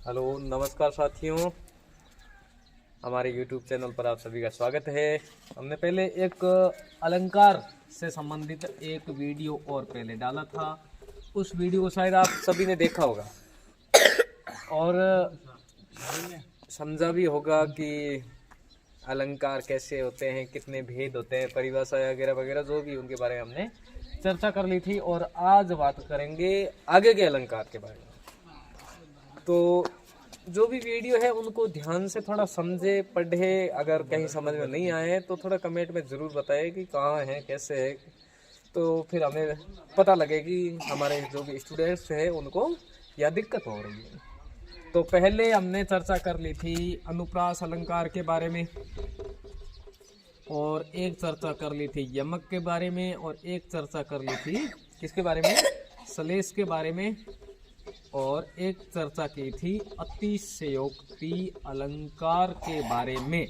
Hello नमस्कार साथियों, हमारे YouTube चैनल पर आप सभी का स्वागत है। हमने पहले एक अलंकार से संबंधित एक वीडियो और पहले डाला था। उस वीडियो को शायद आप सभी ने देखा होगा और समझा भी होगा कि अलंकार कैसे होते हैं, कितने भेद होते हैं, परिभाषा वगैरह वगैरह जो भी उनके बारे में हमने चर्चा कर ली थी। और आज बात करेंगे आगे के अलंकार के बारे में। तो जो भी वीडियो है उनको ध्यान से थोड़ा समझे, पढ़े। अगर कहीं समझ में नहीं आए तो थोड़ा कमेंट में ज़रूर बताएं कि कहाँ है, कैसे है, तो फिर हमें पता लगे कि हमारे जो भी स्टूडेंट्स हैं उनको यह दिक्कत हो रही है। तो पहले हमने चर्चा कर ली थी अनुप्रास अलंकार के बारे में, और एक चर्चा कर ली थी यमक के बारे में, और एक चर्चा कर ली थी किसके बारे में, सलेश के बारे में, और एक चर्चा की थी अतिशयोक्ति अलंकार के बारे में।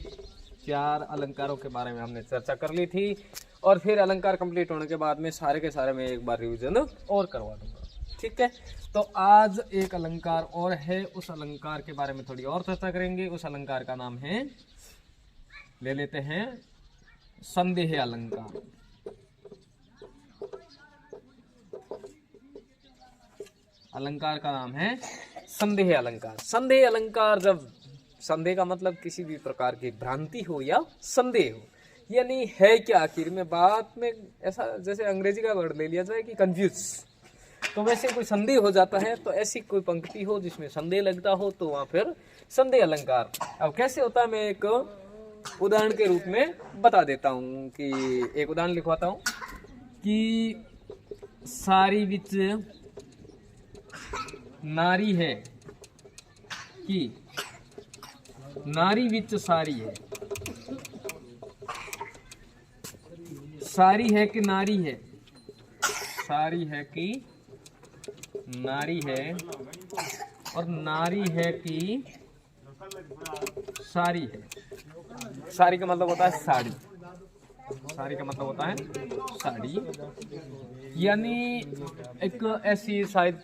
4 अलंकारों के बारे में हमने चर्चा कर ली थी। और फिर अलंकार कंप्लीट होने के बाद में सारे के सारे मैं एक बार रिवीजन और करवा दूंगा, ठीक है। तो आज एक अलंकार और है, उस अलंकार के बारे में थोड़ी और चर्चा करेंगे। उस अलंकार का नाम है, ले लेते हैं, संदेह अलंकार। अलंकार का नाम है संदेह अलंकार। संदेह अलंकार, जब संदेह का मतलब किसी भी प्रकार की भ्रांति हो या संदेह हो, यानी है क्या आखिर में, बात में ऐसा, जैसे अंग्रेजी का वर्ड ले लिया जाए कि कंफ्यूज, तो वैसे कोई संदेह हो जाता है। तो ऐसी कोई पंक्ति हो जिसमें संदेह लगता हो तो वहां फिर संदेह अलंकार। अब कैसे होता है, मैं एक उदाहरण के रूप में बता देता हूँ कि एक उदाहरण लिखवाता हूँ कि सारी विच नारी है, कि नारी विच सारी है, सारी है कि नारी है, सारी है कि नारी है, और नारी है कि सारी है। सारी का मतलब होता है साड़ी, साड़ी का मतलब होता है साड़ी। यानी एक ऐसी शायद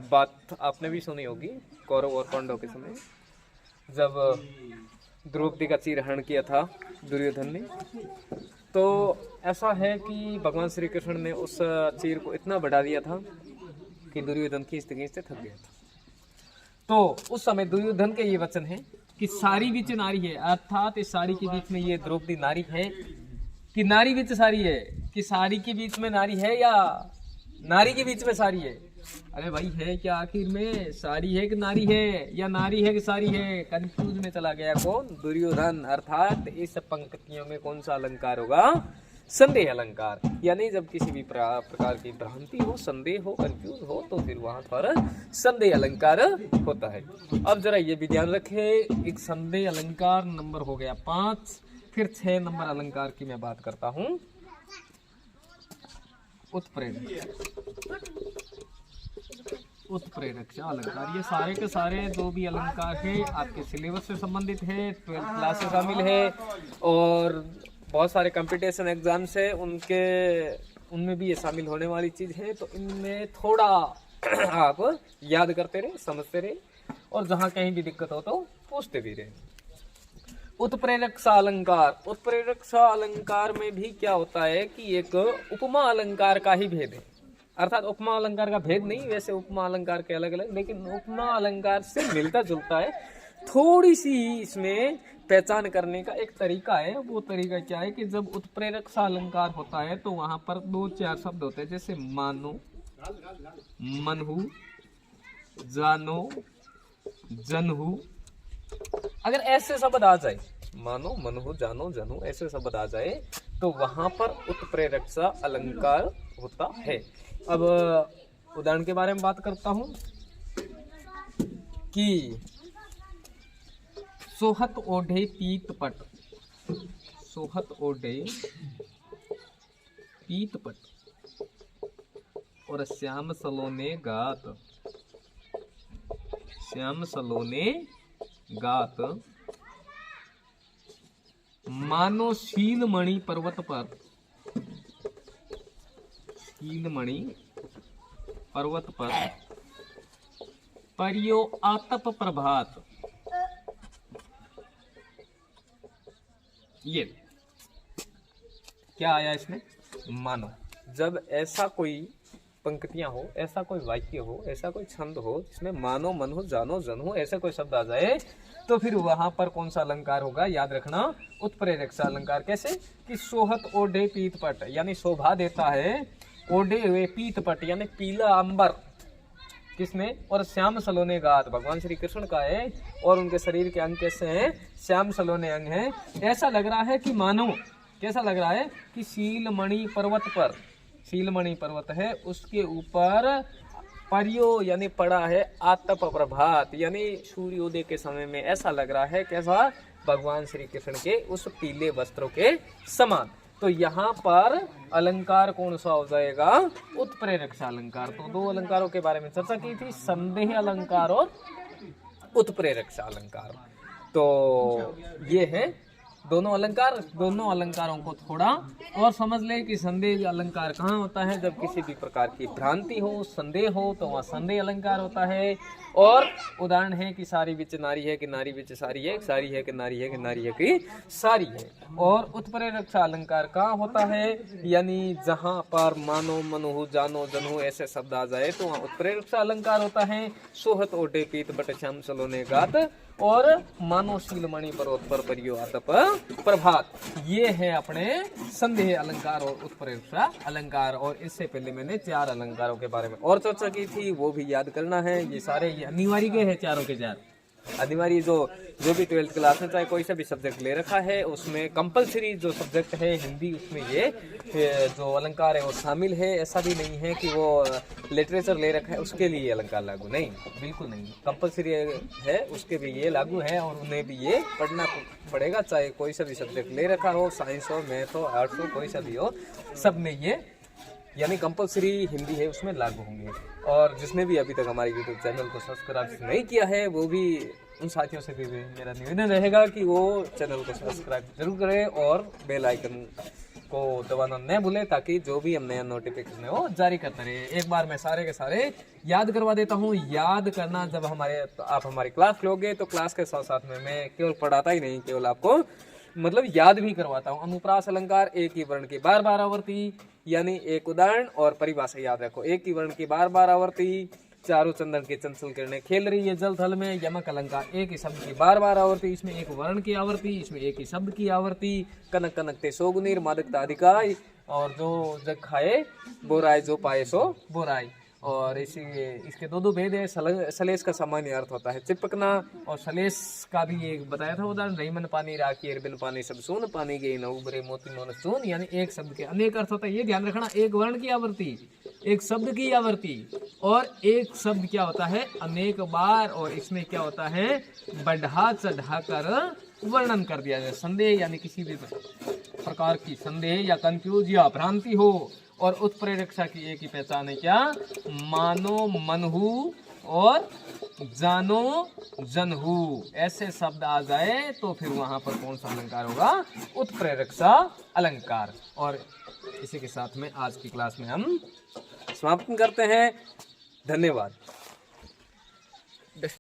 बात आपने भी सुनी होगी, कौरव और पांडव के समय जब द्रौपदी का चीरहरण किया था दुर्योधन ने। तो ऐसा है कि भगवान श्री कृष्ण ने उस चीर को इतना बढ़ा दिया था कि दुर्योधन खींचते खींचते थक गया था। तो उस समय दुर्योधन के ये वचन है कि सारी बीच नारी है, अर्थात इस साड़ी के बीच में ये द्रौपदी नारी है, कि नारी बीच सारी है, कि साड़ी के बीच में नारी है या नारी के बीच में साड़ी है। अरे भाई है क्या आखिर में, साड़ी है कि नारी है, या नारी है कि साड़ी है? कंफ्यूज में चला गया कौन, दुर्योधन। अर्थात इस पंक्तियों में कौन सा अलंकार होगा, संदेह अलंकार। यानी जब किसी भी प्रकार की भ्रांति हो, संदेह हो, कंफ्यूज हो, तो फिर वहां पर संदेह अलंकार होता है। अब जरा ये भी ध्यान रखे, एक संदेह अलंकार नंबर हो गया 5। फिर 6 नंबर अलंकार की मैं बात करता हूं, उत्प्रेरक। उत्प्रेरक अलंकार, ये सारे के सारे जो भी अलंकार है आपके सिलेबस से संबंधित है, 12th क्लास से शामिल है, और बहुत सारे कंपटीशन एग्जाम्स है उनमें भी ये शामिल होने वाली चीज है। तो इनमें थोड़ा आप याद करते रहे, समझते रहे, और जहां कहीं भी दिक्कत हो तो पूछते भी रहे। उत्प्रेरक सा अलंकार, उत्प्रेरक सा अलंकार में भी क्या होता है कि एक उपमा अलंकार का ही भेद है। अर्थात उपमा अलंकार का भेद नहीं, वैसे उपमा अलंकार के अलग अलग, लेकिन उपमा अलंकार से मिलता जुलता है। थोड़ी सी इसमें पहचान करने का एक तरीका है। वो तरीका क्या है कि जब उत्प्रेरक सा अलंकार होता है तो वहां पर 2-4 शब्द होते हैं, जैसे मानो, मनहु, जानो, जनहु। अगर ऐसे शब्द आ जाए, मानो, मनहु, जानो, जनहु, ऐसे शब्द आ जाए तो वहां पर उत्प्रेरक सा अलंकार होता है। अब उदाहरण के बारे में बात करता हूं कि सोहत ओढ़े पीतपट, सोहत ओढ़े पीतपट, और श्याम सलोने गात, श्याम सलोने गात, मानो शीलमणि पर्वत पर, शीलमणि पर्वत पर परियो आतप प्रभात, ये क्या आया इसमें, मानो। जब ऐसा कोई पंक्तियां हो, ऐसा कोई वाक्य हो, ऐसा कोई छंद हो जिसमें मानो, मन हो, जानो, जन हो, ऐसा कोई शब्द आ जाए तो फिर वहां पर कौन सा अलंकार होगा, याद रखना, उत्प्रेरक अलंकार। कैसे कि सोहत ओढ़े पीत पट, यानी शोभा देता है ओढ़े हुए पीत पट यानी पीला अंबर, किसने, और श्याम सलोने गात, भगवान श्री कृष्ण का है, और उनके शरीर के अंग कैसे हैं, श्याम सलोने अंग हैं। ऐसा लग रहा है कि मानो, कैसा लग रहा है कि शीलमणि पर्वत पर, शीलमणि पर्वत है उसके ऊपर परियो यानी पड़ा है आतप प्रभात, यानी सूर्योदय के समय में ऐसा लग रहा है, कैसा, भगवान श्री कृष्ण के उस पीले वस्त्रों के समान। तो यहाँ पर अलंकार कौन सा हो जाएगा, उत्प्रेरक अलंकार। तो दो अलंकारों के बारे में चर्चा की थी, संदेह अलंकार और उत्प्रेरक अलंकार। तो ये है दोनों अलंकार। दोनों अलंकारों को थोड़ा और समझ ले कि संदेह अलंकार कहाँ होता है, जब किसी भी प्रकार की भ्रांति हो, संदेह हो, तो वहाँ संदेह अलंकार होता है। और उदाहरण है कि सारी विच नारी है कि नारी विच सारी है, सारी है कि नारी है कि नारी है कि सारी है। और उत्प्रेरक अलंकार कहाँ होता है, यानी जहाँ पर मानो, मनो, जानो, जनो ऐसे शब्द आ जाए तो वहाँ उत्प्रेरक अलंकार होता है। सोहत ओढ़े पीत बट श्याम सलोने गात, और मानो शीलमणि पर्वत पर परियो आतप प्रभात, ये है अपने संदेह अलंकार और उत्प्रेरक अलंकार। और इससे पहले मैंने 4 अलंकारों के बारे में और चर्चा की थी, वो भी याद करना है। ये सारे अनिवार्य के हैं, चारों के 4 अनिवार्य। जो भी 12th क्लास में चाहे कोई सा भी सब्जेक्ट ले रखा है, उसमें कंपलसरी जो सब्जेक्ट है हिंदी, उसमें ये जो अलंकार है वो शामिल है। ऐसा भी नहीं है कि वो लिटरेचर ले रखा है उसके लिए अलंकार लागू, नहीं, बिल्कुल नहीं। कंपलसरी है उसके भी ये लागू है, और उन्हें भी ये पढ़ना पड़ेगा, चाहे कोई सा भी सब्जेक्ट ले रखा हो, साइंस हो, मैथ हो, आर्ट्स हो, कोई सा भी हो, सब में ये यानी कंपलसरी हिंदी है उसमें लागू होंगे। और जिसने भी अभी तक हमारे YouTube चैनल को सब्सक्राइब नहीं किया है, वो भी उन साथियों से भी मेरा निवेदन रहेगा कि वो चैनल को सब्सक्राइब जरूर करें और बेल आइकन को दबाना न भूले, ताकि जो भी हम नया नोटिफिकेशन है वो जारी करते रहे। एक बार मैं सारे के सारे याद करवा देता हूँ। याद करना, जब आप हमारी क्लास लोगे तो क्लास के साथ साथ में मैं केवल पढ़ाता ही नहीं, केवल आपको मतलब याद भी करवाता हूँ। अनुप्रास अलंकार, एक ही वर्ण की बार बार आवर्ती, यानी एक उदाहरण और परिभाषा याद रखो। एक ही वर्ण की बार बार आवर्ती, चारों चंदन की चंचल किरणें खेल रही है जल थल में। यमक अलंकार, एक ही शब्द की बार बार आवर्ती, इसमें एक वर्ण की आवर्ती, इसमें एक ही शब्द की आवर्ती। कनक कनकते सोगुनीर, मादकता अधिकाय, और जो जग खाए बोराय, जो पाए सो बोराय। और इसके दो भेद है। सलेश का सामान्य अर्थ होता है चिपकना, और सलेश का भी एक बताया था उदाहरण, रही मन पानी राखी बिन पानी सब सून, पानी गई न उबरे मोती मोन सून, यानी एक शब्द के अनेक अर्थ होता है। ये ध्यान रखना, एक वर्ण की आवर्ती, एक शब्द की आवर्ती, और एक शब्द क्या होता है अनेक बार, और इसमें क्या होता है बढ़ा चढ़ा कर वर्णन कर दिया जाए। संदेह यानी किसी भी प्रकार की संदेह या कंफ्यूज या भ्रांति हो। और उत्प्रेरक्षा की एक ही पहचान है, क्या, मानो, मनहु और जानो, जनहु, ऐसे शब्द आ जाए तो फिर वहां पर कौन सा अलंकार होगा, उत्प्रेरक्षा अलंकार। और इसी के साथ में आज की क्लास में हम समाप्त करते हैं। धन्यवाद।